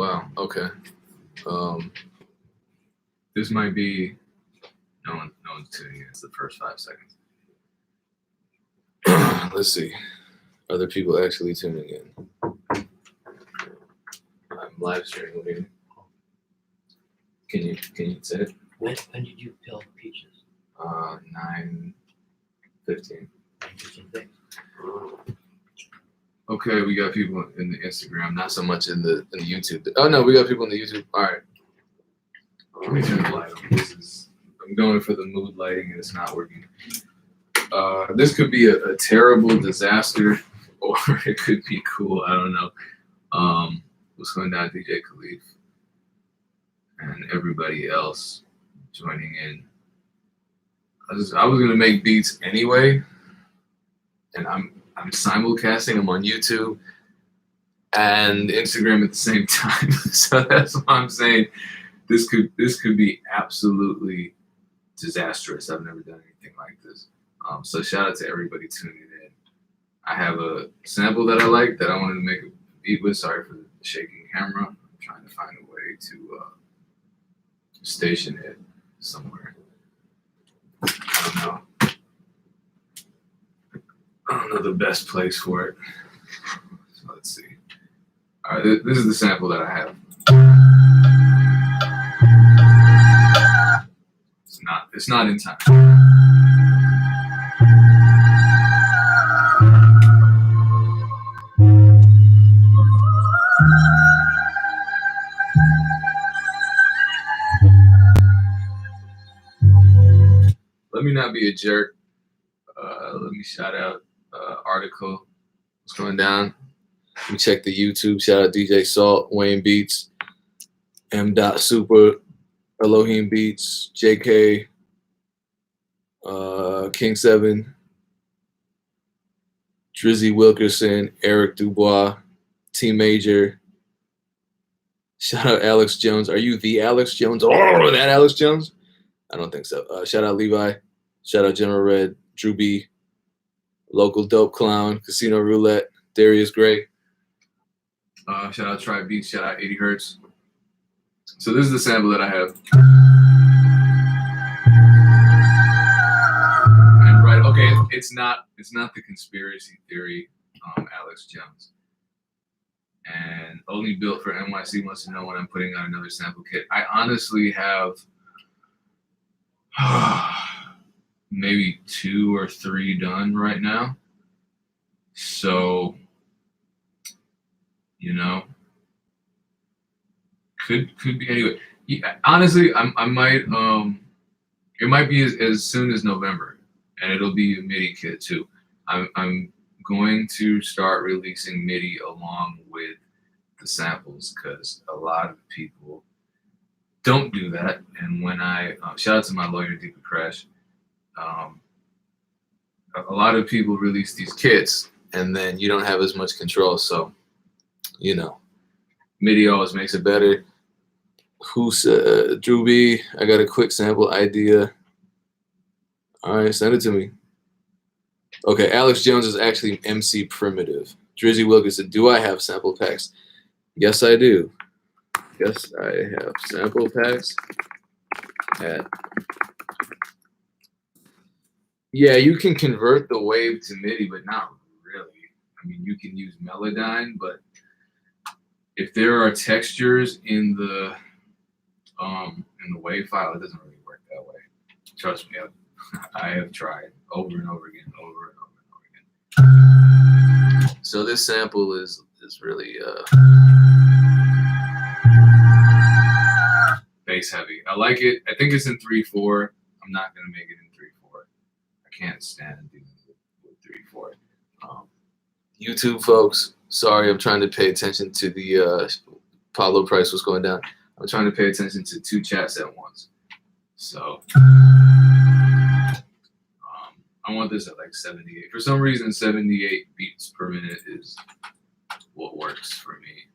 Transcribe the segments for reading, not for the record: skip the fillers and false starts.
wow. Okay. This might be no one's tuning in. It's the first 5 seconds. Let's see. Other people actually tuning in. I'm live streaming. Can you say it? When did you peel the peaches? 9:15. Okay, we got people in the Instagram, not so much in the YouTube. Oh no, we got people in the YouTube. All right. Let me turn the light on. I'm going for the mood lighting and it's not working. This could be a terrible disaster, or it could be cool. I don't know. What's going down, DJ Khalif, and everybody else joining in. I was gonna make beats anyway, and I'm simulcasting them on YouTube and Instagram at the same time. So that's why I'm saying this could be absolutely disastrous. I've never done anything like this. So shout out to everybody tuning in. I have a sample that I like that I wanted to make a beat with. Sorry for the shaking camera. I'm trying to find a way to station it somewhere. I don't know the best place for it. So let's see. All right, this is the sample that I have. It's not in time. Let me not be a jerk. Let me shout out article. What's going down? Let me check the YouTube. Shout out DJ Salt, Wayne Beats, M. Super, Elohim Beats, JK, King 7, Drizzy Wilkerson, Eric Dubois, T Major. Shout out Alex Jones. Are you the Alex Jones? Oh, that Alex Jones? I don't think so. Shout out Levi. Shout out General Red, Drew B, Local Dope Clown, Casino Roulette, Darius Gray. Shout out Tribe Beats. Shout out 80 Hertz. So this is the sample that I have. And right, okay, it's not the conspiracy theory, Alex Jones. And Only Built for NYC wants to know when I'm putting out another sample kit. I honestly have maybe 2 or 3 done right now. So, you know, could be anyway. Yeah, honestly, I might it might be as soon as November, and it'll be a MIDI kit too. I'm going to start releasing MIDI along with the samples because a lot of people don't do that. And when I shout out to my lawyer Deepa Crash, a lot of people release these kits and then you don't have as much control. So, you know, MIDI always makes it better. Who's Drew B? I got a quick sample idea. All right, send it to me. Okay, Alex Jones is actually MC Primitive. Drizzy Wilkerson, do I have sample packs? Yes, I do. Yes, I have sample packs. Yeah, you can convert the wave to MIDI, but not really. I mean, you can use Melodyne, but if there are textures in the wave file, it doesn't really work that way. Trust me, I have tried over and over again, over and over and over again. So this sample is really bass heavy. I like it. I think it's in 3/4. I'm not gonna make it in 3/4. I can't stand doing it with 3/4. YouTube folks, sorry, I'm trying to pay attention to the Pablo Price was going down. I'm trying to pay attention to 2 chats at once. So I want this at like 78. For some reason, 78 beats per minute is what works for me.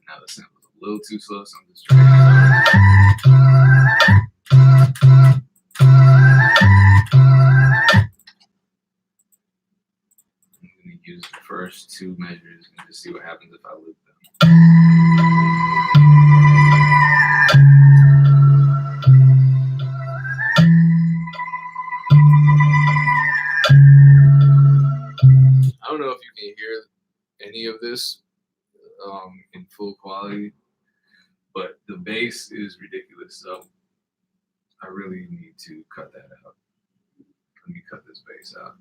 Now the sample's a little too slow, so I'm just trying to going to use the first two measures and just see what happens if I loop them. I don't know if you can hear any of this in full quality, but the bass is ridiculous, so I really need to cut that out. Let me cut this bass out.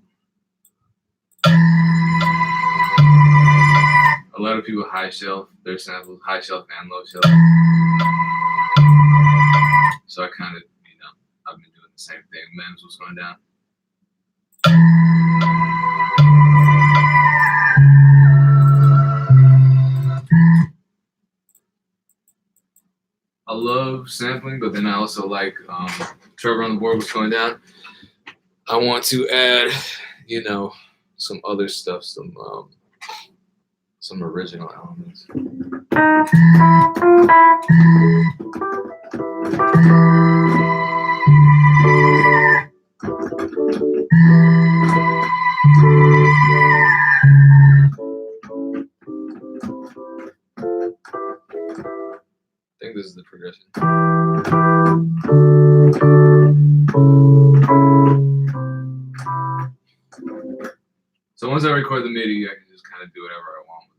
A lot of people high shelf their samples, high shelf and low shelf. So I kind of, I've been doing the same thing. Mems was going down. I love sampling, but then I also like Trevor on the board was going down. I want to add, some other stuff, some original elements. I think this is the progression. So once I record the MIDI, I can just kind of do whatever I want with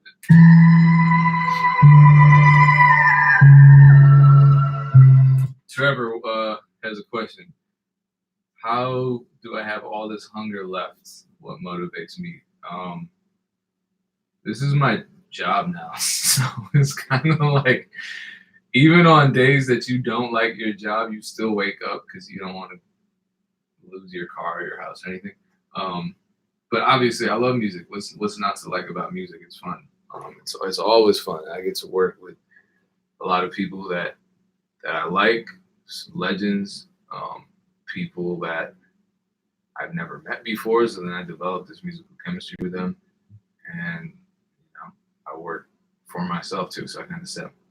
it. Trevor has a question. How do I have all this hunger left? What motivates me? This is my job now. So it's kind of like, even on days that you don't like your job, you still wake up because you don't want to lose your car or your house or anything. But obviously, I love music. What's not to like about music? It's fun. It's always fun. I get to work with a lot of people that I like, some legends, people that I've never met before. So then I developed this musical chemistry with them, and I work for myself too. So I kind of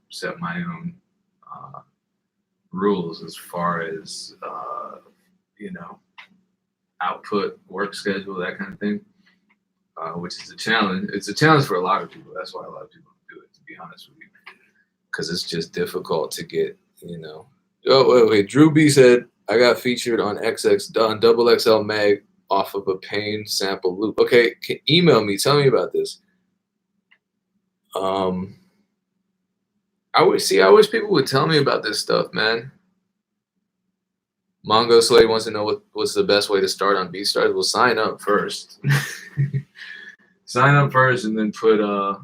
set my own rules as far as output, work schedule, that kind of thing, which is a challenge. It's a challenge for a lot of people. That's why a lot of people do it, to be honest with you, because it's just difficult to get, Oh, wait. Drew B said, I got featured on Double XL Mag off of a Pain sample loop. Okay, email me. Tell me about this. I wish people would tell me about this stuff, man. Mongo Slade wants to know what's the best way to start on BeatStars. Well, sign up first. Sign up first, and then put a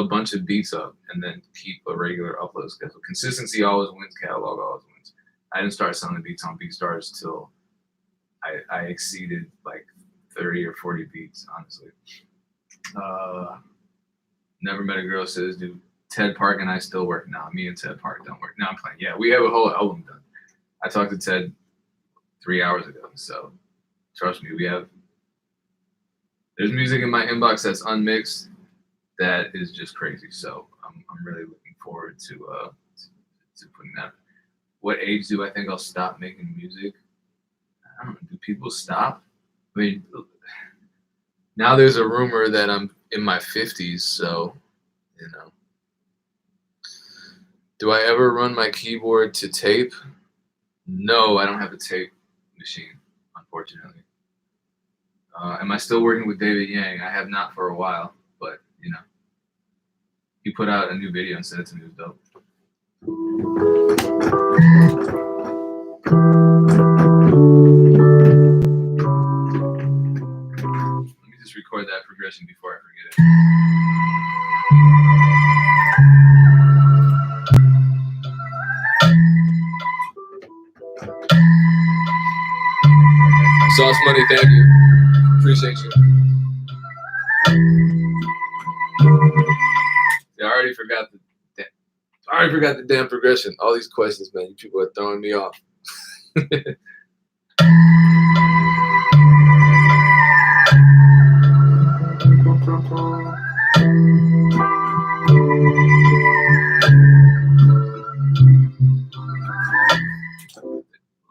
bunch of beats up, and then keep a regular upload schedule. Consistency always wins. Catalog always wins. I didn't start selling beats on BeatStars till I exceeded like 30 or 40 beats, honestly. Never Met a Girl says, dude, Ted Park and I still work now. Me and Ted Park don't work. Now I'm playing. Yeah, we have a whole album done. I talked to Ted 3 hours ago, so trust me, there's music in my inbox that's unmixed that is just crazy. So I'm really looking forward to putting that. What age do I think I'll stop making music? I don't know. Do people stop? I mean, now there's a rumor that I'm in my 50s, so Do I ever run my keyboard to tape? No, I don't have a tape machine, unfortunately. Am I still working with David Yang? I have not for a while, but he put out a new video and sent it to me. It was dope. Let me just record that progression before I forget it. Sauce Money, thank you. Appreciate you. Yeah, I already forgot the damn progression. All these questions, man. You people are throwing me off.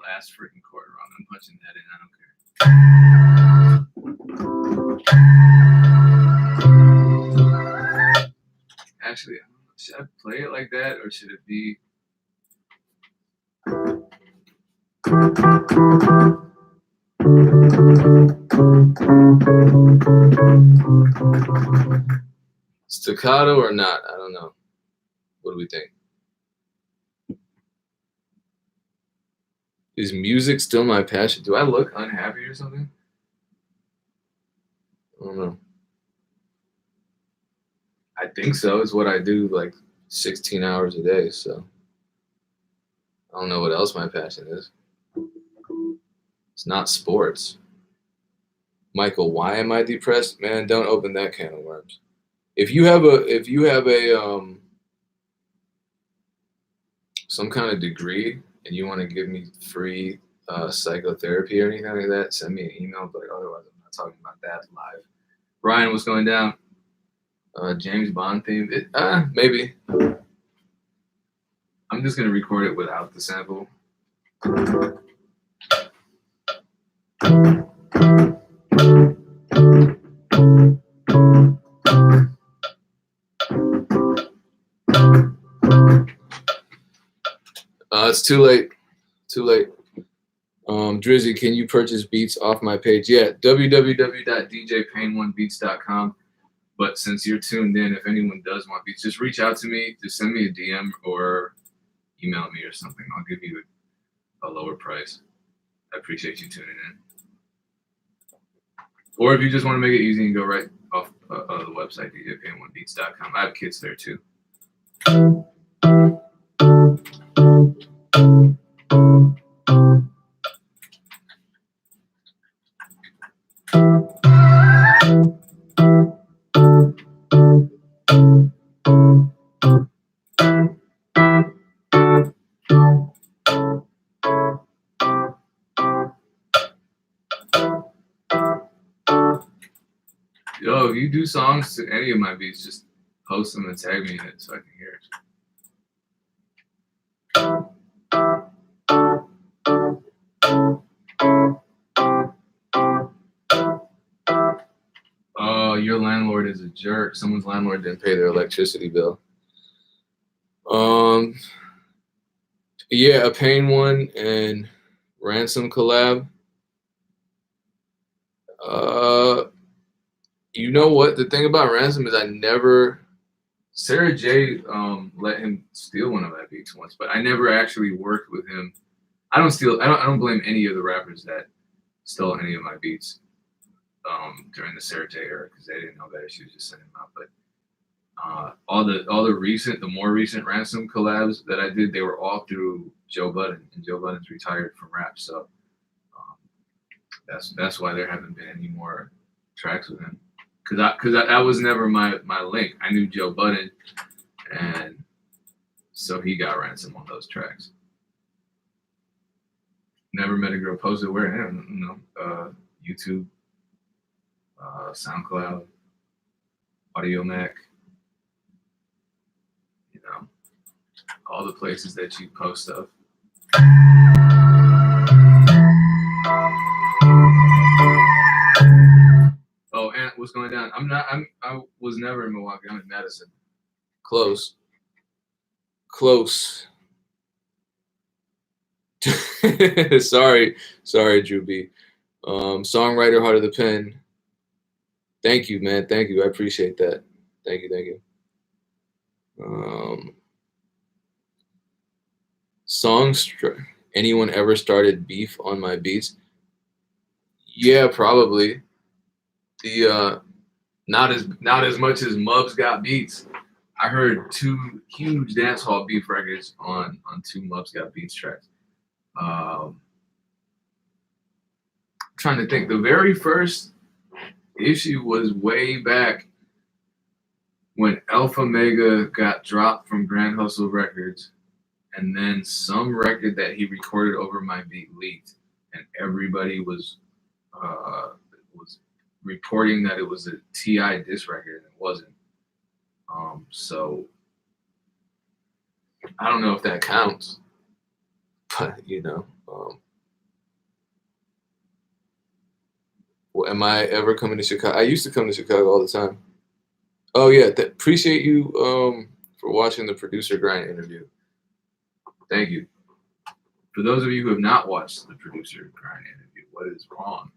Last Actually, I don't know, should I play it like that or should it be? Staccato or not? I don't know. What do we think? Is music still my passion? Do I look unhappy or something? I don't know. I think so. It's what I do like 16 hours a day. So I don't know what else my passion is. It's not sports. Michael, why am I depressed? Man, don't open that can of worms. If you have a some kind of degree and you want to give me free psychotherapy or anything like that, send me an email. But otherwise, I'm not talking about that live. Ryan, what's going down? James Bond theme? Maybe. I'm just gonna record it without the sample. It's too late. Too late. Drizzy, can you purchase beats off my page? Yeah, www.djpain1beats.com. But since you're tuned in, if anyone does want beats, just reach out to me. Just send me a DM or email me or something. I'll give you a lower price. I appreciate you tuning in. Or if you just want to make it easy and go right off the website, djpain1beats.com. I have kits there too. Yo, if you do songs to any of my beats, just post them and tag me in it so I can hear it. Oh, your landlord is a jerk. Someone's landlord didn't pay their electricity bill. Yeah, a Pain One and Ransom collab. You know what? The thing about Ransom is Sarah J let him steal one of my beats once, but I never actually worked with him. I don't blame any of the rappers that stole any of my beats during the Sarah J era because they didn't know better. She was just sending them out. But all the more recent Ransom collabs that I did, they were all through Joe Budden, and Joe Budden's retired from rap, so that's why there haven't been any more tracks with him. Because that was never my link. I knew Joe Budden, and so he got Ransom on those tracks. Never met a girl posted where, I don't know, YouTube, SoundCloud, Audio Mac, you know, all the places that you post stuff. Oh, and what's going down? I was never in Milwaukee. I'm in Madison. Close. sorry, Drew B. Songwriter, Heart of the Pen. Thank you, man. Thank you. I appreciate that. Thank you. Anyone ever started beef on my beats? Yeah, probably. The not as much as Mubs Got Beats. I heard 2 huge dancehall beef records on 2 Mubs Got Beats tracks. Trying to think. The very first issue was way back when Alpha Mega got dropped from Grand Hustle Records, and then some record that he recorded over my beat leaked, and everybody was reporting that it was a T.I. diss record, and it wasn't. So I don't know if that counts, but you know. Well, am I ever coming to Chicago? I used to come to Chicago all the time. Oh yeah, appreciate you for watching the producer grind interview. Thank you. For those of you who have not watched the producer grind interview, what is wrong?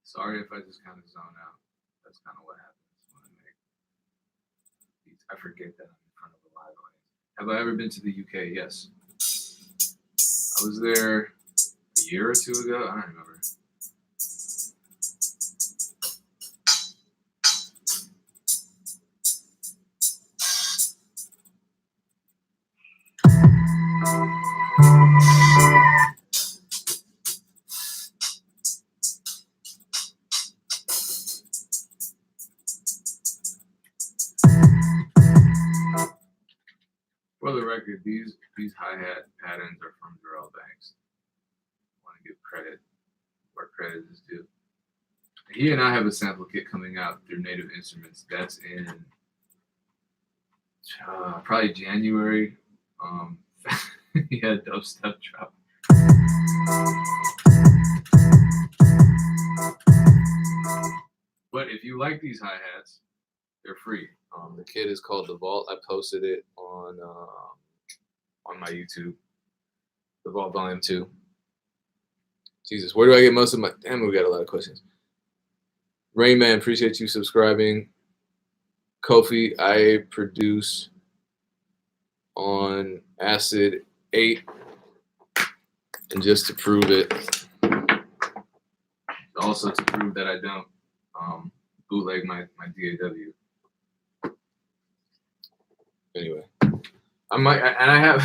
Sorry if I just kind of zone out. That's kind of what happens when I make beats. I forget that I'm in front of a live audience. Have I ever been to the UK? Yes. I was there a year or two ago. I don't remember. For the record, these hi-hat patterns are from Darrell Banks. I want to give credit where credit is due. He and I have a sample kit coming out through Native Instruments. That's in probably January. He had dubstep drop. But if you like these hi-hats, they're free. The kit is called The Vault. I posted it on my YouTube. The Vault Volume 2. Jesus, where do I get most of my... Damn, we got a lot of questions. Rainman, appreciate you subscribing. Kofi, I produce on Acid 8. And just to prove it, also to prove that I don't bootleg my DAW. Anyway, I might, and I have,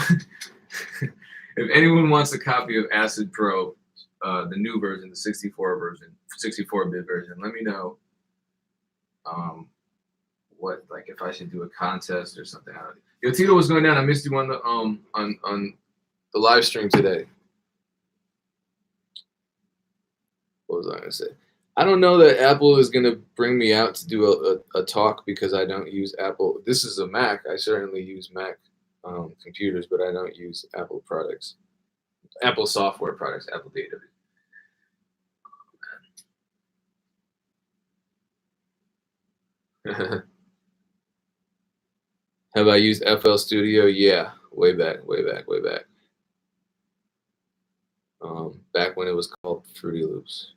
if anyone wants a copy of Acid Pro, the new version, the 64-bit version, let me know what, like, if I should do a contest or something. Yo, Tito, what's going down? I missed you on the live stream today. What was I going to say? I don't know that Apple is going to bring me out to do a talk because I don't use Apple. This is a Mac. I certainly use Mac computers, but I don't use Apple products. Apple software products, Apple data. Have I used FL Studio? Yeah, way back. Back when it was called Fruity Loops.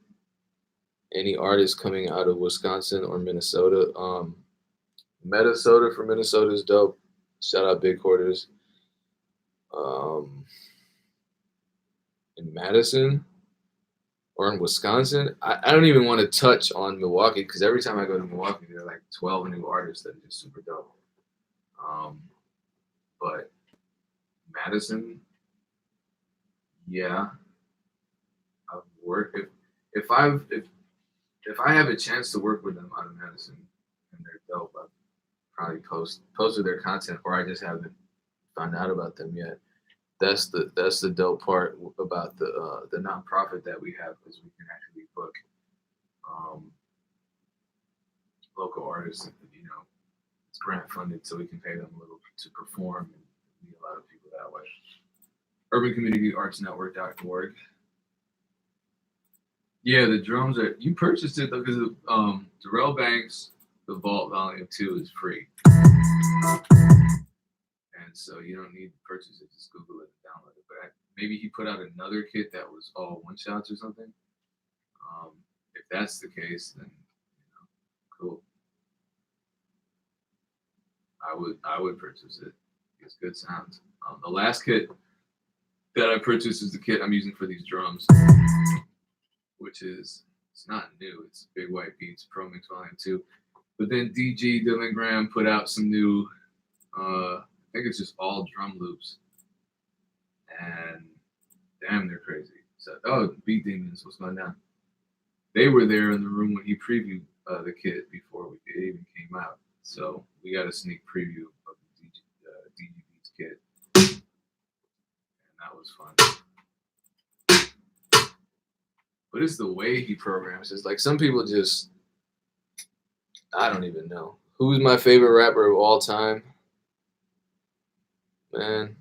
Any artists coming out of Wisconsin or Minnesota? Minnesota for Minnesota is dope. Shout out Big Quarters. In Madison or in Wisconsin, I don't even want to touch on Milwaukee because every time I go to Milwaukee, there are like 12 new artists that are just super dope. But Madison, yeah, I've worked if I have a chance to work with them out of Madison and they're dope, I've probably posted their content, or I just haven't found out about them yet. That's the dope part about the nonprofit that we have, because we can actually book local artists. You know, it's grant funded, so we can pay them a little to perform and meet a lot of people that way. UrbanCommunityArtsNetwork.org. Yeah, the drums are. You purchased it though because Darrell Banks, the Vault Volume 2 is free, and so you don't need to purchase it. Just Google it and download it. But maybe he put out another kit that was all one shots or something. If that's the case, then cool. I would purchase it. It's good sounds. The last kit that I purchased is the kit I'm using for these drums, which is, it's not new. It's Big White Beats Pro Mix Volume 2. But then DG Dylan Graham put out some new, I think it's just all drum loops. And Damn, they're crazy. So, oh, Beat Demons, what's going on? They were there in the room when he previewed the kit before it even came out. So we got a sneak preview of the DG Beats kit, and that was fun. But it's the way he programs. It's like some people just, I don't even know. Who's my favorite rapper of all time? Man,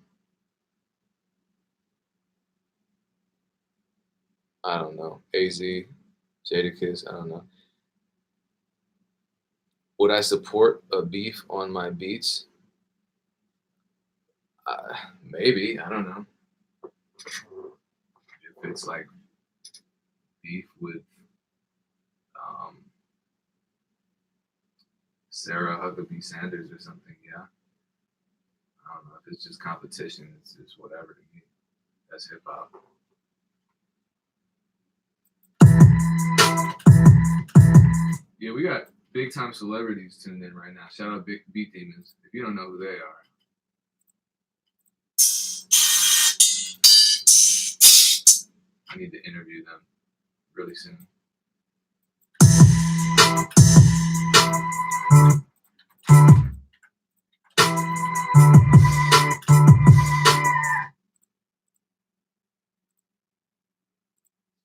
I don't know. AZ, Jadakiss, I don't know. Would I support a beef on my beats? Maybe, I don't know. If it's like beef with Sarah Huckabee Sanders or something, yeah. I don't know. If it's just competition, it's whatever to me. That's hip hop. Yeah, we got big time celebrities tuned in right now. Shout out Big Beat Demons. If you don't know who they are. I need to interview them really soon.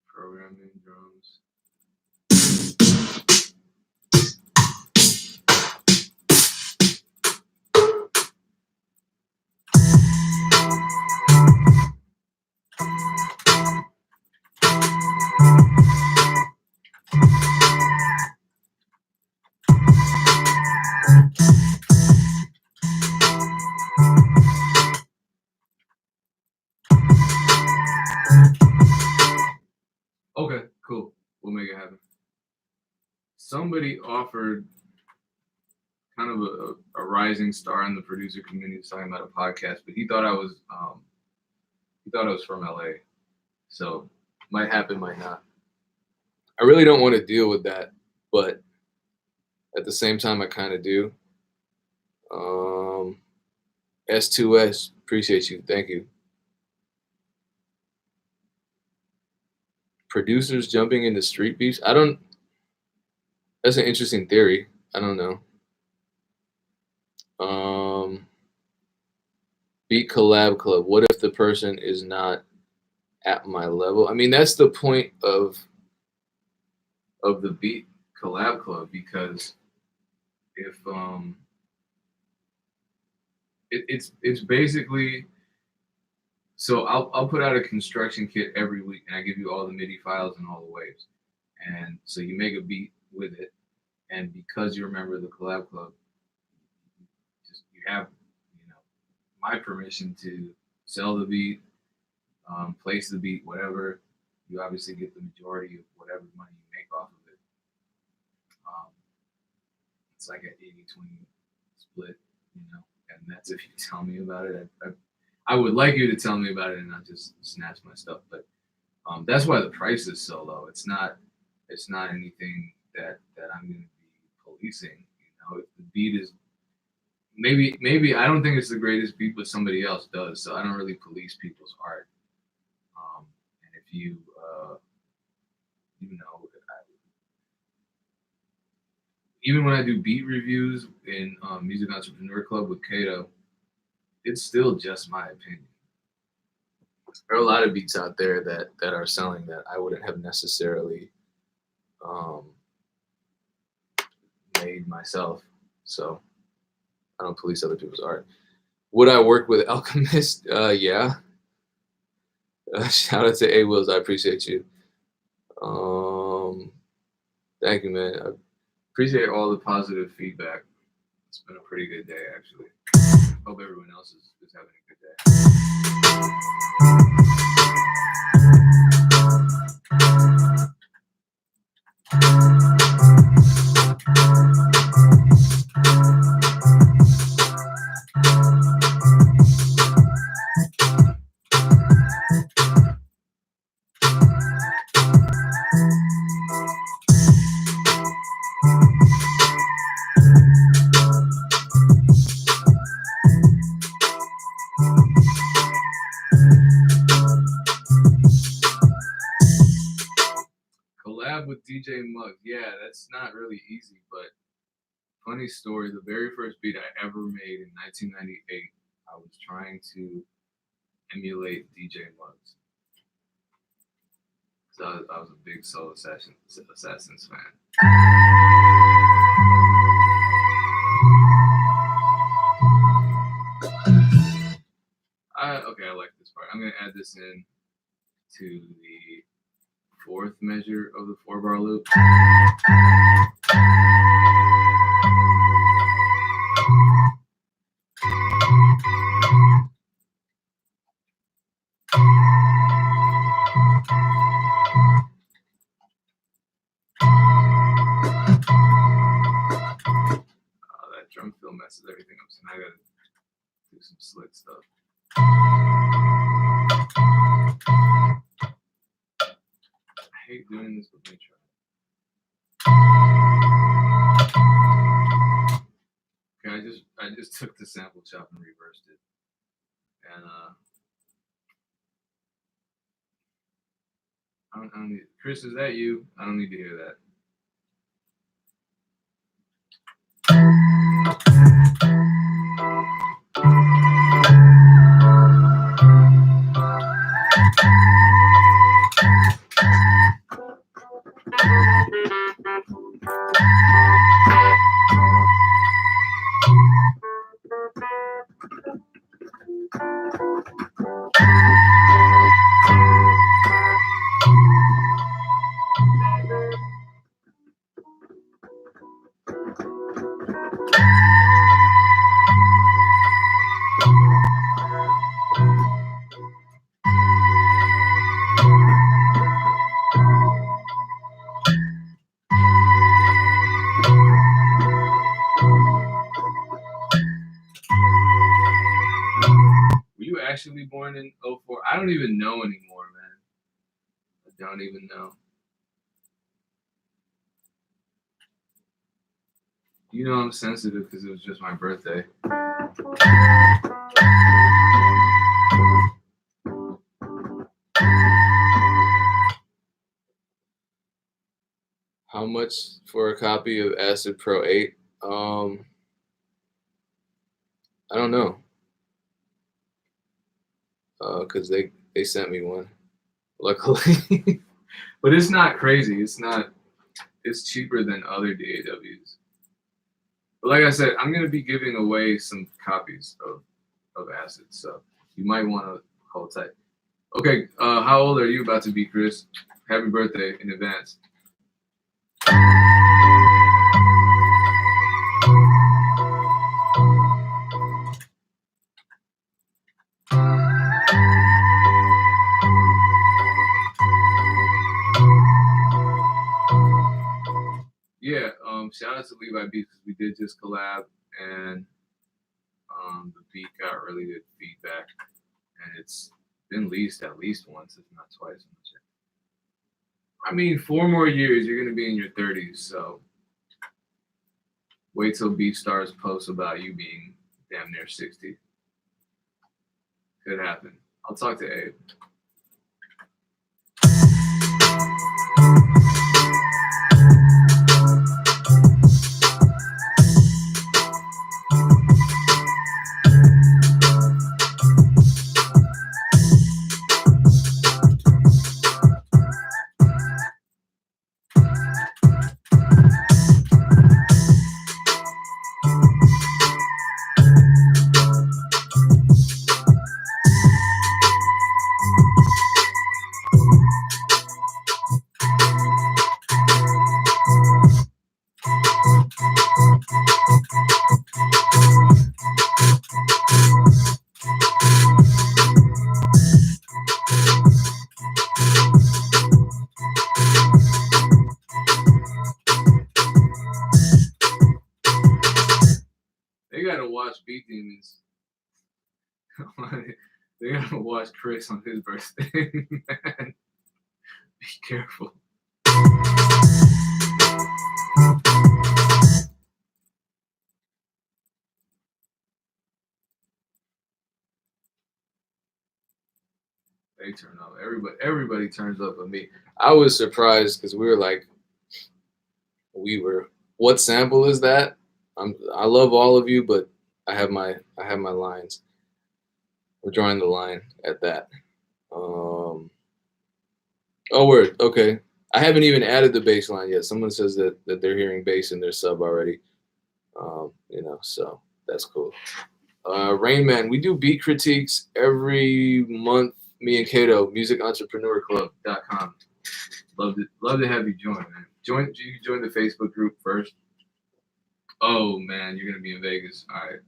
Programming drums. Okay, cool. We'll make it happen. Somebody offered kind of a rising star in the producer community was talking about a podcast, but he thought I was from LA. So might happen, might not. I really don't want to deal with that, but at the same time I kind of do. S2S, appreciate you. Thank you. Producers jumping into street beefs. That's an interesting theory. I don't know. Beat collab club. What if the person is not at my level? I mean, that's the point of the beat collab club, because if it's basically, so I'll put out a construction kit every week and I give you all the MIDI files and all the waves, and so you make a beat with it, and because you're a member of the collab club, you have my permission to sell the beat, place the beat, whatever. You obviously get the majority of whatever money you make off of it. It's like an 80-20 split, and that's if you tell me about it. I would like you to tell me about it and not just snatch my stuff, but that's why the price is so low. It's not anything that I'm going to be policing. If the beat is maybe I don't think it's the greatest beat, but somebody else does. So I don't really police people's art. And if you, even when I do beat reviews in Music Entrepreneur Club with Kato, it's still just my opinion. There are a lot of beats out there that are selling that I wouldn't have necessarily made myself. So I don't police other people's art. Would I work with Alchemist? Yeah. Shout out to A Wills. I appreciate you. Thank you, man. I appreciate all the positive feedback. It's been a pretty good day, actually. Hope everyone else is having a good day. with DJ Muggs. Yeah, that's not really easy, but funny story. The very first beat I ever made in 1998, I was trying to emulate DJ Muggs. So I was a big Soul Assassins fan. Okay, I like this part. I'm gonna add this in to the fourth measure of the 4-bar loop. That drum fill messes everything up, so now I gotta do some slick stuff. I hate doing this, but let me try. Okay, I just took the sample chop and reversed it, and I don't need. Chris, is that you? I don't need to hear that. Were you actually born in 04? I don't even know anymore, man. I don't even know. You know I'm sensitive because it was just my birthday. How much for a copy of Acid Pro 8? I don't know. Because they sent me one, luckily. But it's not crazy. It's cheaper than other DAWs. But like I said, I'm going to be giving away some copies of Acid, so you might want to hold tight. Okay, how old are you about to be, Chris? Happy birthday in advance. Yeah, shout out to Levi Beats because we did just collab, and the beat got really good feedback, and it's been leased at least once, if not twice. I mean, 4 more years, you're gonna be in your 30s, so wait till BeatStars posts about you being damn near 60. Could happen. I'll talk to Abe. They gotta watch Beat Demons. They gotta watch Chris on his birthday, man. Be careful. They turn up. Everybody turns up with me. I was surprised because we were like Weaver. What sample is that? I love all of you, but I have my lines. We're drawing the line at that. Oh, word. Okay. I haven't even added the bass line yet. Someone says that they're hearing bass in their sub already. So that's cool. Rain Man, we do beat critiques every month. Me and Kato, musicentrepreneur.club.com. Love to have you join, man. You join the Facebook group first. Oh man, you're gonna be in Vegas. All right.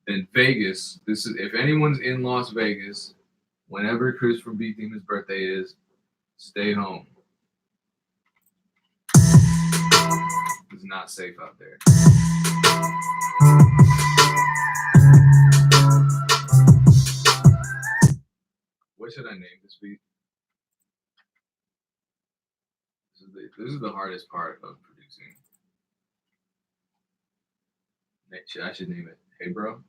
In Vegas, this is if anyone's in Las Vegas, whenever Christopher B. Demon's birthday is, stay home. It's not safe out there. What should I name this beat? This is the hardest part of producing. I should name it Hey Bro.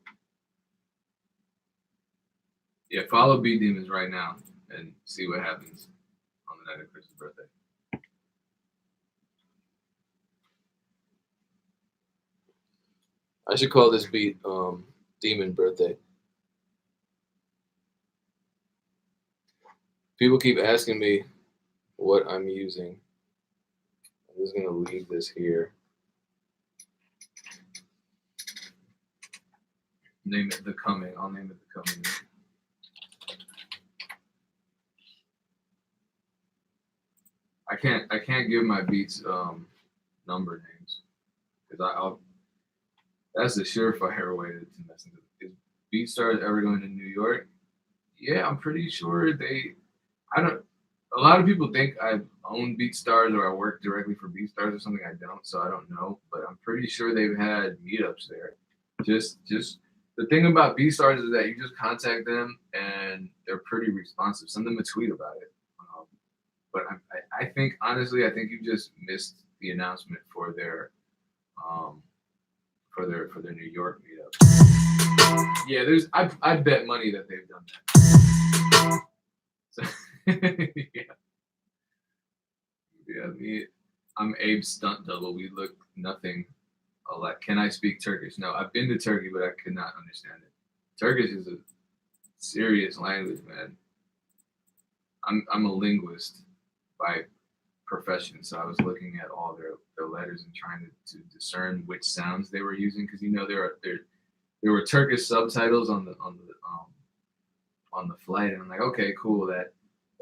Yeah, follow B Demons right now and see what happens on the night of Chris's birthday. I should call this beat Demon Birthday. People keep asking me what I'm using. I'm just gonna leave this here. Name it The Coming. I'll name it The Coming. I can't give my beats number names because that's a surefire way to mess into it. Is BeatStars ever going to New York? Yeah, I'm pretty sure a lot of people think I own BeatStars or I work directly for BeatStars or something. I don't, so I don't know. But I'm pretty sure they've had meetups there. Just the thing about BeatStars is that you just contact them and they're pretty responsive. Send them a tweet about it. But I think honestly, you just missed the announcement for their New York meetup. Yeah, I bet money that they've done that. So, I'm Abe's stunt double. We look nothing alike. Can I speak Turkish? No, I've been to Turkey, but I could not understand it. Turkish is a serious language, man. I'm a linguist by profession, so I was looking at all their letters and trying to discern which sounds they were using because there were Turkish subtitles on the flight, and I'm like, okay, cool. That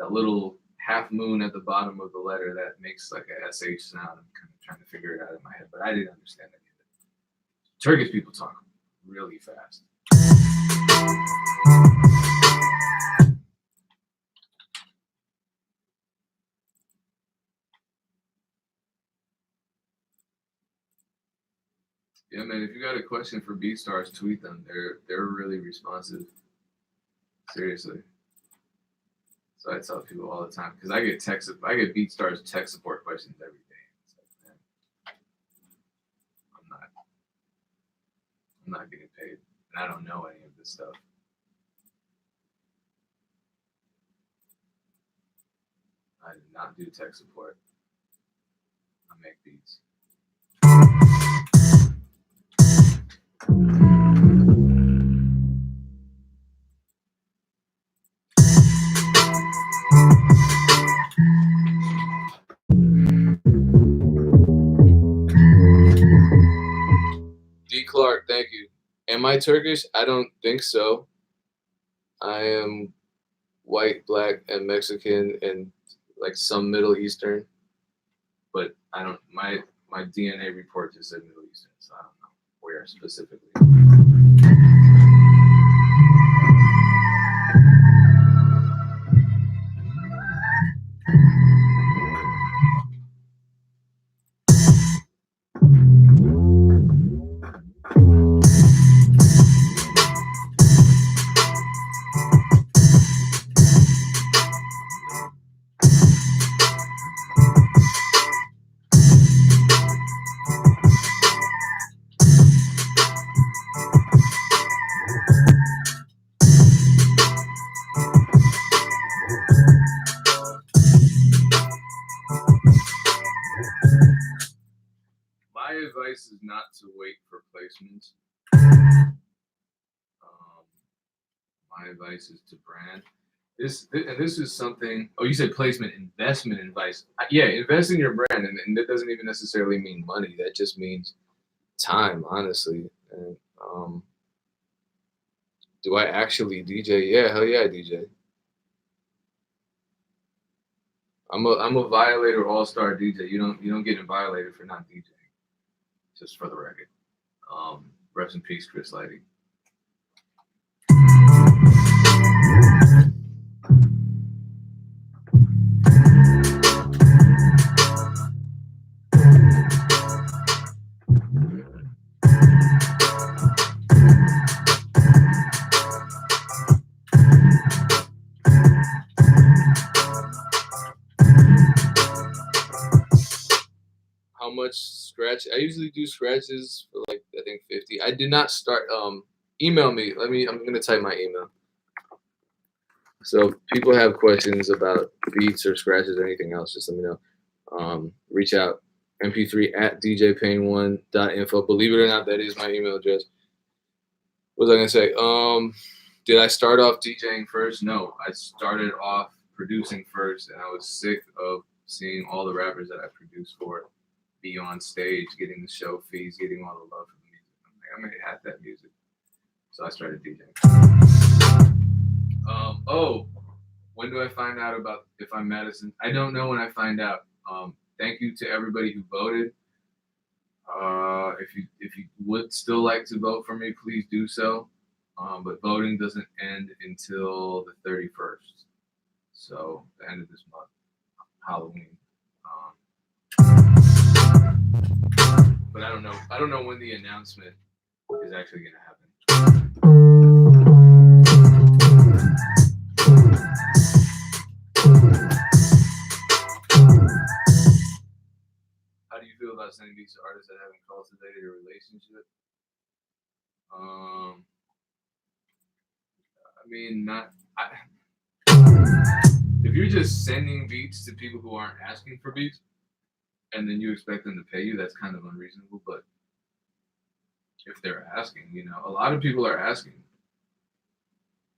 little half moon at the bottom of the letter that makes like a sh sound. I'm kind of trying to figure it out in my head, but I didn't understand any of it. Turkish people talk really fast. Yeah, man. If you got a question for BeatStars, tweet them. They're really responsive. Seriously. So I tell people all the time because I get BeatStars tech support questions every day. It's like, man, I'm not getting paid, and I don't know any of this stuff. I do not do tech support. I make beats. D. Clark, thank you. Am I Turkish? I don't think so. I am white, black, and Mexican, and like some Middle Eastern. But I don't. My DNA report just said Middle Eastern, so I don't know where specifically. advice is not to wait for placements. My advice is to brand. This is something. Oh, you said placement, investment advice. Yeah, invest in your brand, and that doesn't even necessarily mean money. That just means time, honestly. And do I actually DJ? Yeah, hell yeah, I DJ. I'm a Violator All-Star DJ. You don't get violated for not DJing. Just for the record. Rest in peace, Chris Lighty. How much scratch? I usually do scratches for like I think 50. I did not start. Email me. I'm gonna type my email. So if people have questions about beats or scratches or anything else, just let me know. Reach out. mp3 at djpain1.info. Believe it or not, that is my email address. What was I gonna say? Did I start off DJing first? No, I started off producing first, and I was sick of seeing all the rappers that I produced for be on stage, getting the show fees, getting all the love from the music. I'm like, I made half that music, so I started DJing. When do I find out about if I'm Madison? I don't know when I find out. Thank you to everybody who voted. If you would still like to vote for me, please do so. But voting doesn't end until the 31st, so the end of this month, Halloween. But I don't know. I don't know when the announcement is actually going to happen. How do you feel about sending beats to artists that haven't cultivated a relationship? I mean, if you're just sending beats to people who aren't asking for beats, and then you expect them to pay you, that's kind of unreasonable. But if they're asking, a lot of people are asking.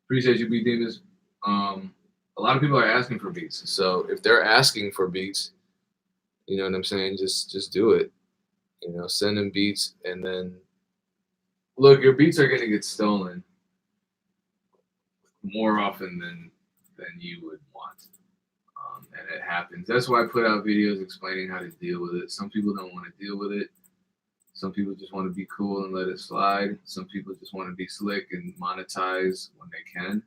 Appreciate you, B Demons. A lot of people are asking for beats. So if they're asking for beats, you know what I'm saying? Just do it. Send them beats, and then look, your beats are gonna get stolen more often than you would want. And it happens. That's why I put out videos explaining how to deal with it. Some people don't want to deal with it. Some people just want to be cool and let it slide. Some people just want to be slick and monetize when they can.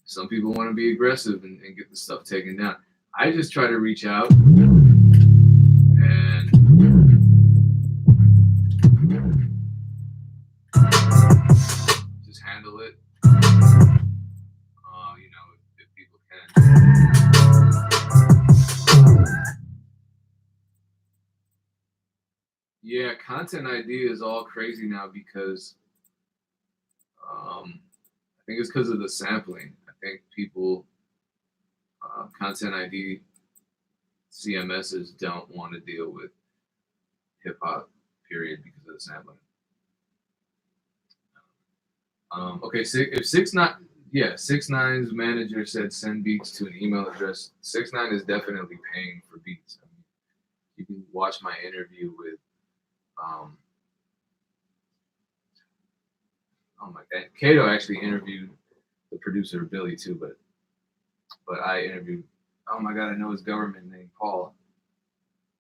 Some people want to be aggressive and get the stuff taken down. I just try to reach out and just handle it. If people can. Yeah, content ID is all crazy now because I think it's because of the sampling. I think people, content ID CMSs don't want to deal with hip hop, period, because of the sampling. Okay, if 6ix9ine's manager said send beats to an email address. 6ix9ine is definitely paying for beats. I mean, you can watch my interview with, oh my God, Kato actually interviewed the producer Billy too, but I interviewed. Oh my God, I know his government name, Paul,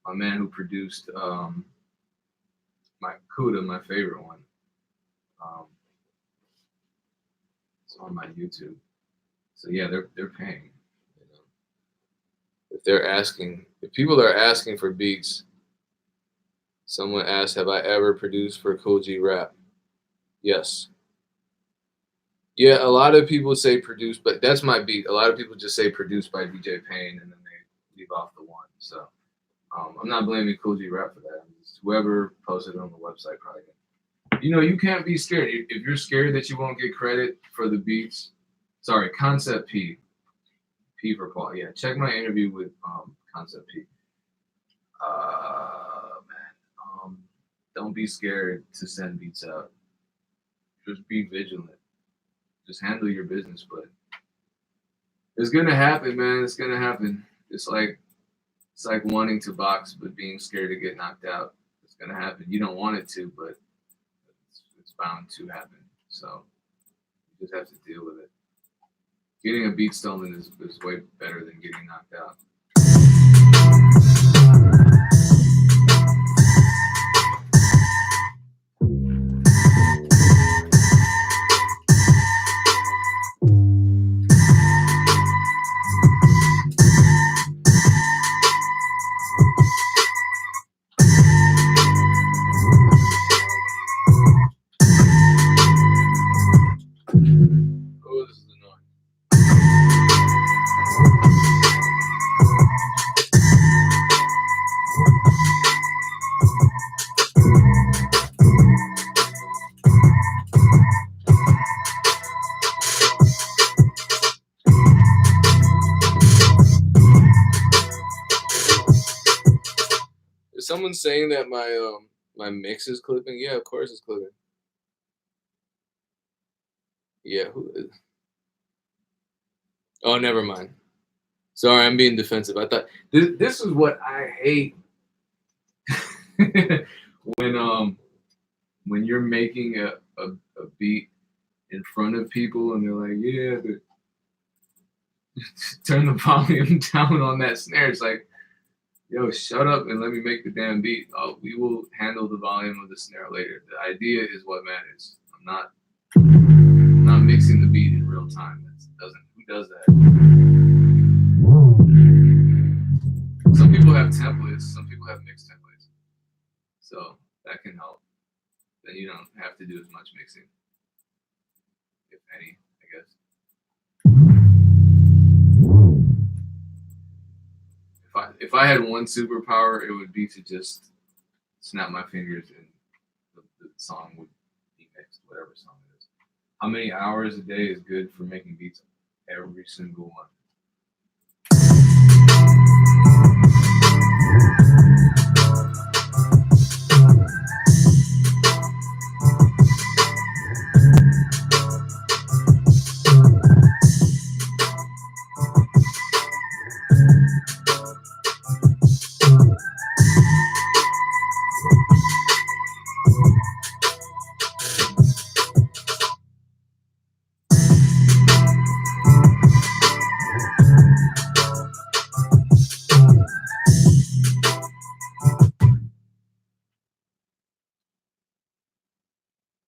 my man who produced my Cuda, my favorite one. It's on my YouTube. So yeah, they're paying. If people are asking for beats, someone asked, have I ever produced for Cool G Rap? Yes. Yeah, a lot of people say produced, but that's my beat. A lot of people just say produced by DJ Pain, and then they leave off the one. So I'm not blaming Cool G Rap for that. It's whoever posted it on the website probably. You can't be scared. If you're scared that you won't get credit for the beats, sorry, Concept P. P for Paul. Yeah, check my interview with Concept P. Man. don't be scared to send beats out. Just be vigilant. Just handle your business, but it's gonna happen, man. It's gonna happen. It's like wanting to box but being scared to get knocked out. It's gonna happen. You don't want it to, but it's bound to happen. So you just have to deal with it. Getting a beat stolen is way better than getting knocked out. Oh, this is annoying. Is someone saying that my mix is clipping? Yeah, of course it's clipping. Yeah, who is? Oh, never mind. Sorry, I'm being defensive. I thought this is what I hate when you're making a beat in front of people and they're like, yeah, but turn the volume down on that snare. It's like, yo, shut up and let me make the damn beat. Oh, we will handle the volume of the snare later. The idea is what matters. I'm not mixing the beat in real time. Who does that? Some people have templates. Some people have mixed templates. So that can help. Then you don't have to do as much mixing, if any, I guess. If I had one superpower, it would be to just snap my fingers and the song would be mixed, whatever song it is. How many hours a day is good for making beats? Every single one.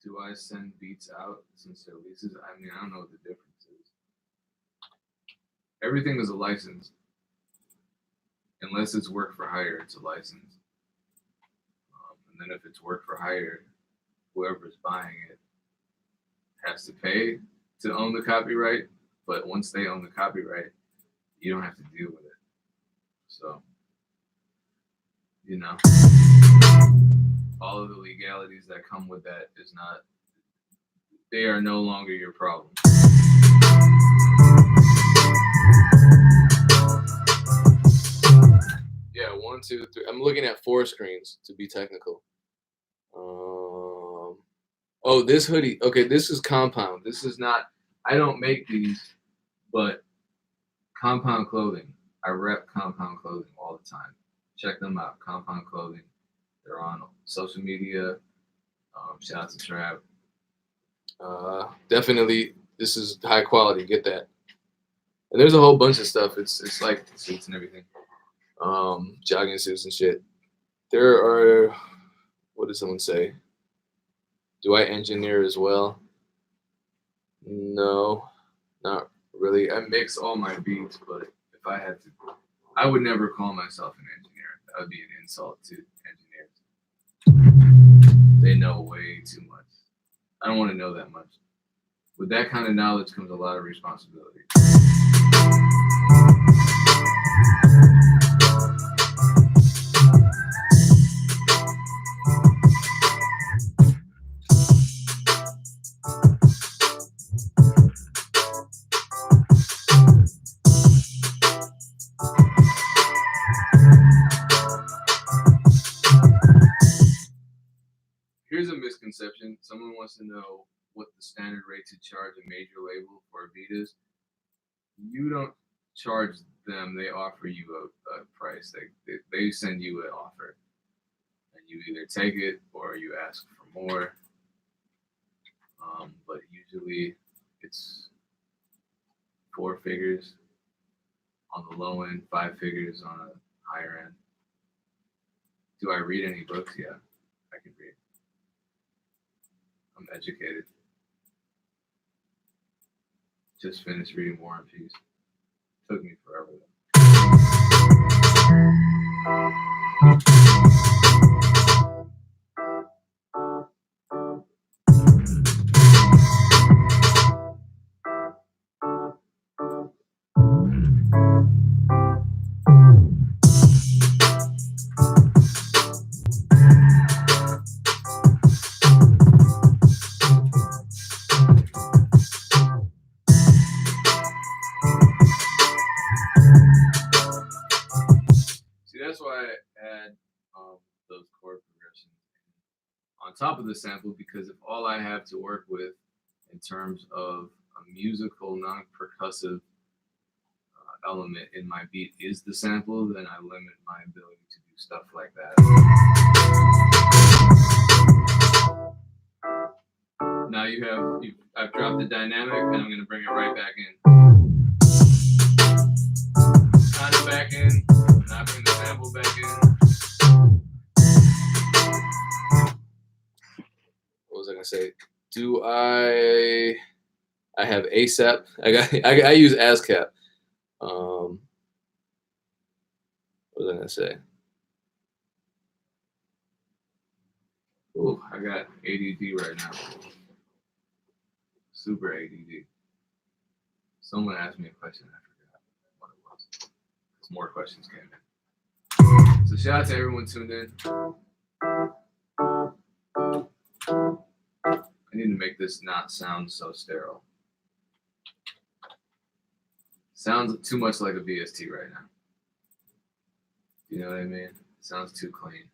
Do I send beats out since they're leases? I mean, I don't know what the difference is. Everything is a license. Unless it's work for hire, it's a license. And then if it's work for hire, whoever's buying it has to pay to own the copyright. But once they own the copyright, you don't have to deal with it. So, all of the legalities that come with that they are no longer your problem. Yeah, 1, 2, 3. I'm looking at 4 screens to be technical. Oh, this hoodie. Okay, this is Compound. This is not. I don't make these, but Compound Clothing. I rep Compound Clothing all the time. Check them out. Compound Clothing. They're on social media. Shout out to Trav. Definitely, this is high quality. Get that. And there's a whole bunch of stuff. It's like suits and everything. Jogging suits and shit. There are. What did someone say? Do I engineer as well? No, not really. I mix all my beats, but if I had to, I would never call myself an engineer. That would be an insult to engineers. They know way too much. I don't want to know that much. With that kind of knowledge comes a lot of responsibility. here's a misconception. Someone wants to know what the standard rate to charge a major label for a beat is. You don't charge them; they offer you a price. They send you an offer, and you either take it or you ask for more. But usually, it's 4 figures on the low end, 5 figures on a higher end. Do I read any books? Yeah, I can read. I'm educated. Just finished reading War and Peace. Took me forever though. See, that's why I add those chord progressions on top of the sample, because if all I have to work with in terms of a musical, non-percussive element in my beat is the sample, then I limit my ability to do stuff like that. Now I've dropped the dynamic, and I'm gonna bring it right back in. Kind of back in, and I bring the sample back in. What was I gonna say? I have ASAP. I use ASCAP. What was I gonna say? Ooh, I got ADD right now. Super ADD. Someone asked me a question. I forgot what it was. More questions came in. So shout out to everyone tuned in. I need to make this not sound so sterile. Sounds too much like a VST right now. You know what I mean? Sounds too clean.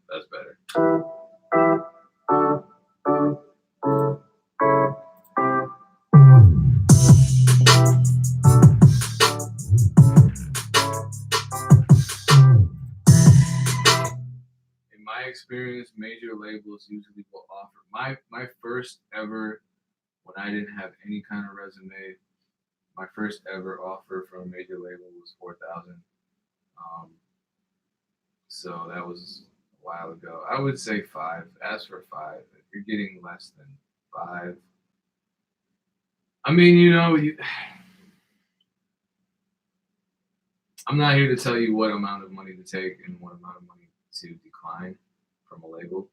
That's better. In my experience, major labels usually will offer my first ever, when I didn't have any kind of resume, my first ever offer from a major label was 4,000. So that was a while ago. I would say 5. Ask for 5. If you're getting less than 5, I mean, I'm not here to tell you what amount of money to take and what amount of money to decline from a label.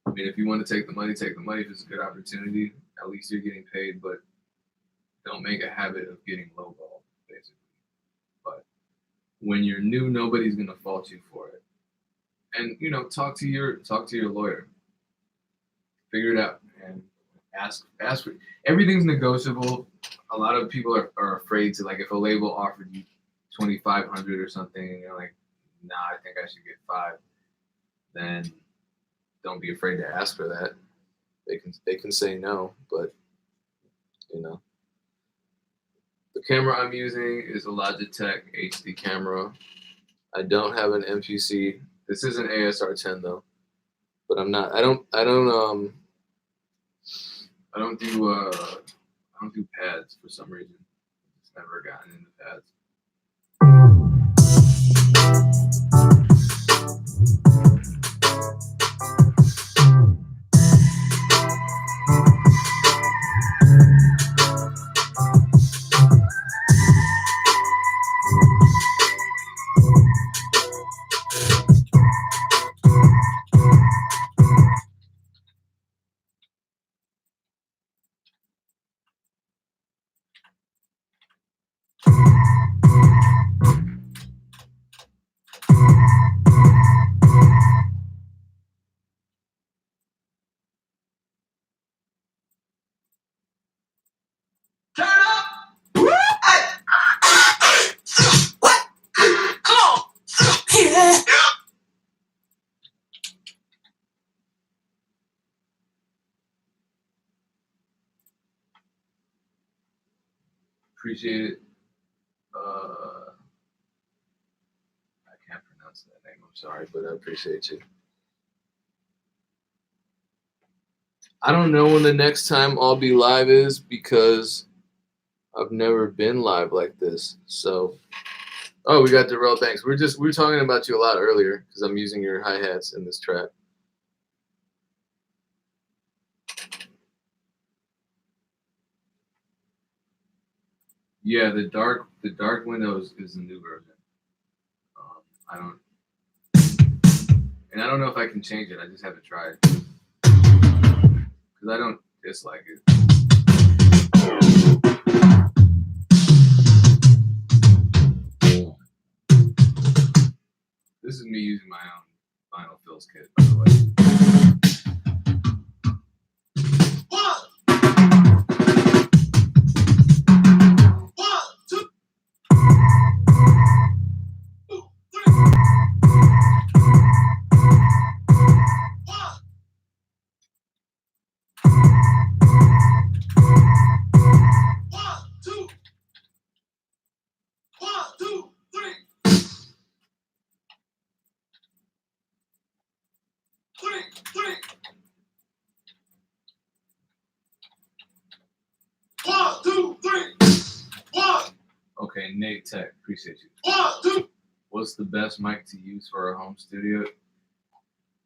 I mean, if you want to take the money, take the money. If it's a good opportunity, at least you're getting paid, but don't make a habit of getting lowball, basically. But when you're new, nobody's gonna fault you for it. And talk to your lawyer. Figure it out and ask for everything's negotiable. A lot of people are afraid to, like, if a label offered you 2,500 or something, and you're like, nah, I think I should get 5, then don't be afraid to ask for that. They can say no, but the camera I'm using is a Logitech HD camera. I don't have an MPC. This is an ASR10 though, but I don't do pads for some reason. It's never gotten into pads. Appreciate it. I can't pronounce that name. I'm sorry, but I appreciate you. I don't know when the next time I'll be live is because I've never been live like this. So, oh, we got Darrell. Thanks. We were talking about you a lot earlier because I'm using your hi-hats in this track. Yeah, the dark window is the new version. I don't know if I can change it. I just haven't tried because I don't dislike it. This is me using my own vinyl fills kit, by the way. Okay, Nate Tech, appreciate you. What's the best mic to use for a home studio?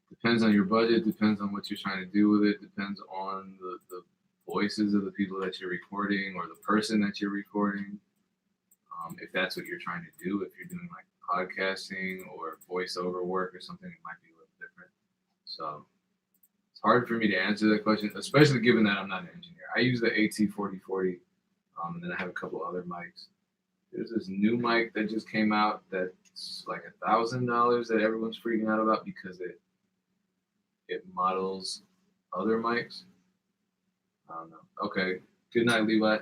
Depends on your budget, depends on what you're trying to do with it, depends on the voices of the people that you're recording or the person that you're recording. If that's what you're trying to do, if you're doing like podcasting or voiceover work or something, it might be a little different. So it's hard for me to answer that question, especially given that I'm not an engineer. I use the AT4040, and then I have a couple other mics. There's this new mic that just came out that's like $1,000 that everyone's freaking out about because it models other mics. I don't know. Okay. Good night, Levi.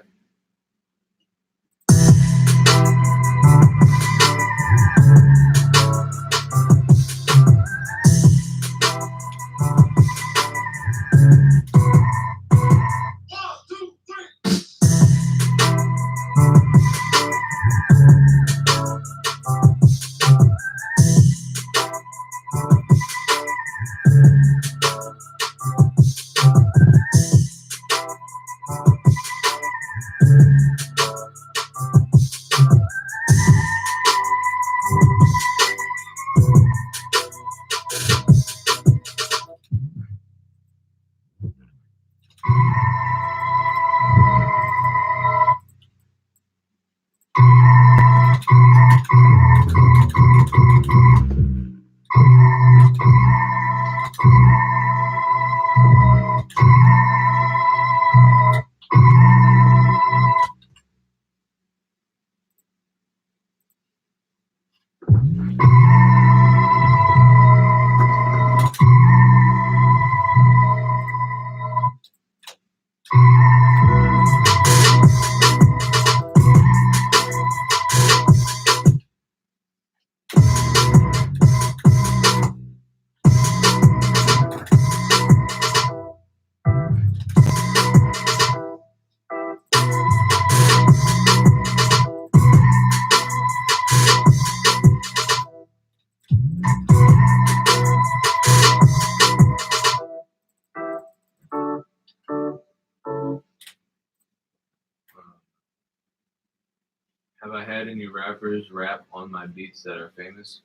Have I had any rappers rap on my beats that are famous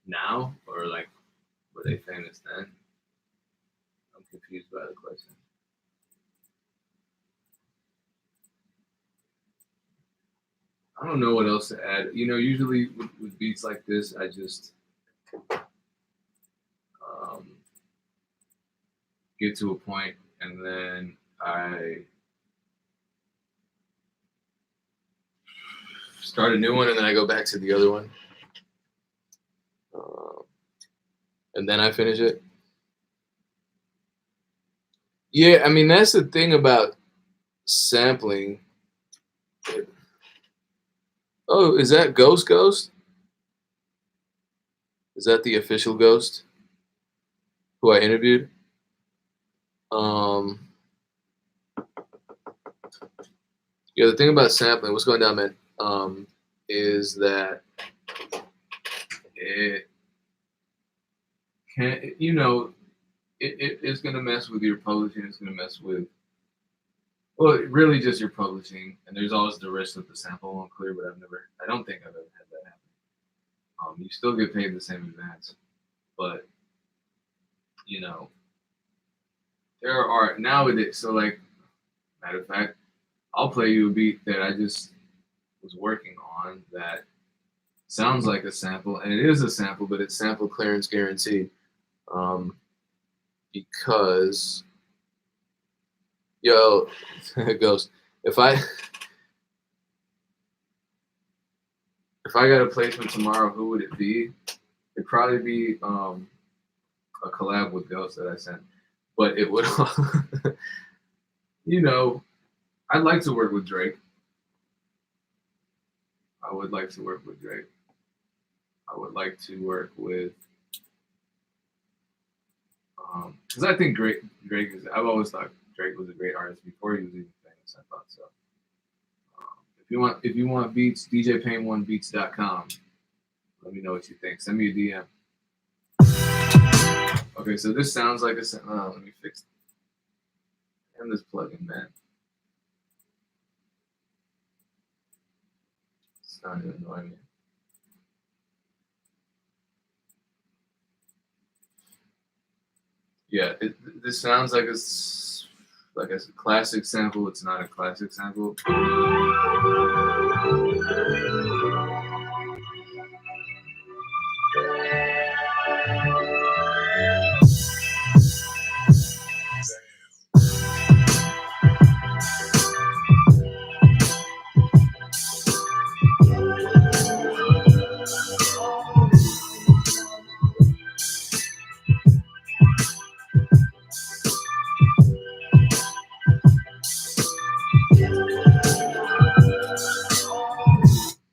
now, or like were they famous then? I'm confused by the question. I don't know what else to add. You know, usually with beats like this, I just get to a point and then I start a new one and then I go back to the other one. And then I finish it. Yeah, I mean, that's the thing about sampling. Oh, is that Ghost? Is that the official Ghost who I interviewed? Yeah, the thing about sampling, what's going down, man, is that it can, you know, it's going to mess with your publishing. It's going to mess with, well, really just your publishing. And there's always the risk that the sample won't clear, but I don't think I've ever had that happen. You still get paid the same advance, but, you know, there are nowadays, so like, matter of fact, I'll play you a beat that I just was working on that sounds like a sample, and it is a sample, but it's sample clearance guaranteed. Because, yo, it goes, if I got a placement tomorrow, who would it be? It'd probably be a collab with Ghost that I sent, but it would, you know, I'd like to work with Drake. I would like to work with Drake. I would like to work with, because I think Drake is, I've always thought Drake was a great artist before he was even famous. I thought so. If you want beats, DJPain1beats.com. Let me know what you think. Send me a DM. Okay, so this sounds like a, let me fix it. And this plugin, man. It's not even annoying me. Yeah, this sounds like a classic sample. It's not a classic sample.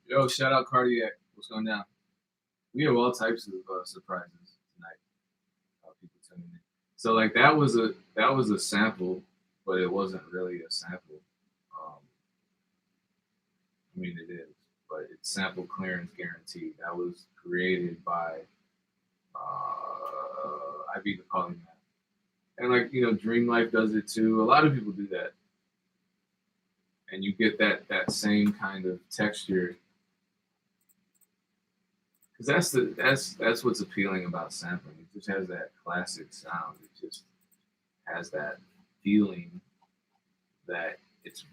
Yo, shout out Cardiac. What's going down? We have all types of surprises tonight. People tuning in. So like that was a sample, but it wasn't really a sample. I mean it is, but it's sample clearance guaranteed. That was created by I beat the calling that. And like, you know, Dream Life does it too. A lot of people do that. And you get that same kind of texture. Because that's what's appealing about sampling. It just has that classic sound. It just has that feeling that it's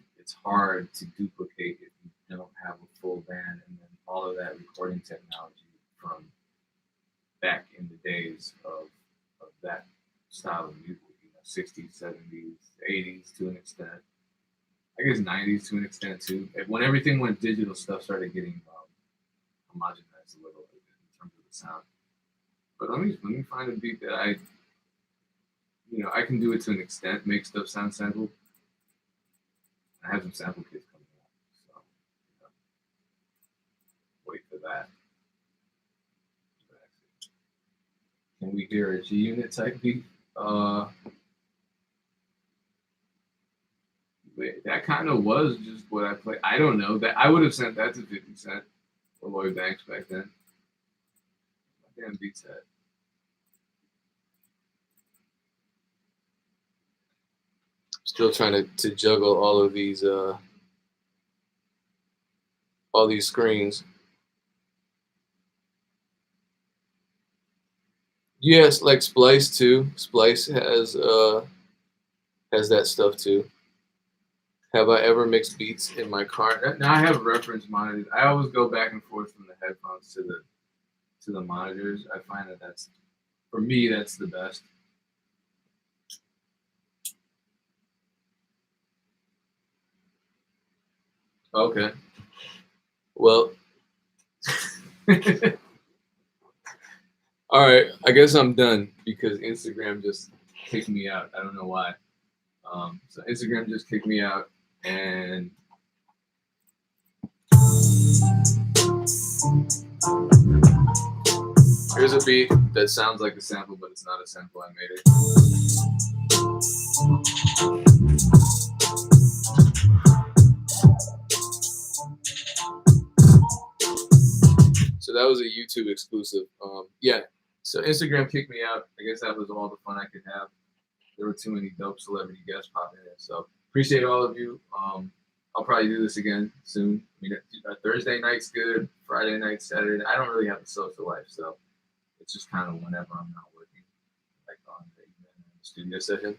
hard to duplicate if you don't have a full band, and then all of that recording technology from back in the days of that style of music, you know, 60s, 70s, 80s to an extent. I guess 90s to an extent too. When everything went digital, stuff started getting homogenized a little bit in terms of the sound. But let me find a beat that I can do it to an extent, make stuff sound sampled. I have some sample kits coming out, so wait for that. Can we hear a G Unit type beat? That kind of was just what I played. I don't know. That I would have sent that to 50 Cent or Lloyd Banks back then. My damn beat set. Still trying to juggle all of these screens. Yes, like Splice too. Splice has that stuff too. Have I ever mixed beats in my car? Now I have reference monitors. I always go back and forth from the headphones to the monitors. I find that's for me that's the best. Okay. Well, all right. I guess I'm done because Instagram just kicked me out. I don't know why. So Instagram just kicked me out, and here's a beat that sounds like a sample, but it's not a sample. I made it. So that was a YouTube exclusive. Yeah. So Instagram kicked me out. I guess that was all the fun I could have. There were too many dope celebrity guests popping in. So appreciate all of you. I'll probably do this again soon. I mean, Thursday night's good. Friday night, Saturday. I don't really have a social life, so it's just kind of whenever I'm not working, like on the studio session.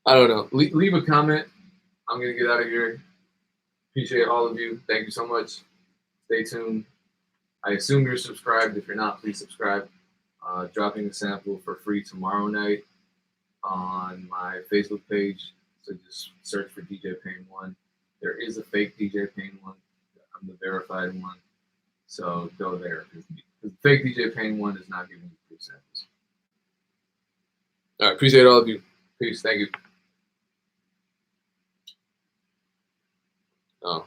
I don't know. Leave a comment. I'm gonna get out of here. Appreciate all of you. Thank you so much. Stay tuned. I assume you're subscribed. If you're not, please subscribe. Dropping a sample for free tomorrow night on my Facebook page. So just search for DJ Payne 1. There is a fake DJ Payne 1. I'm the verified one. So go there. Because the fake DJ Payne 1 is not giving you free samples. All right. Appreciate all of you. Peace. Thank you. Oh.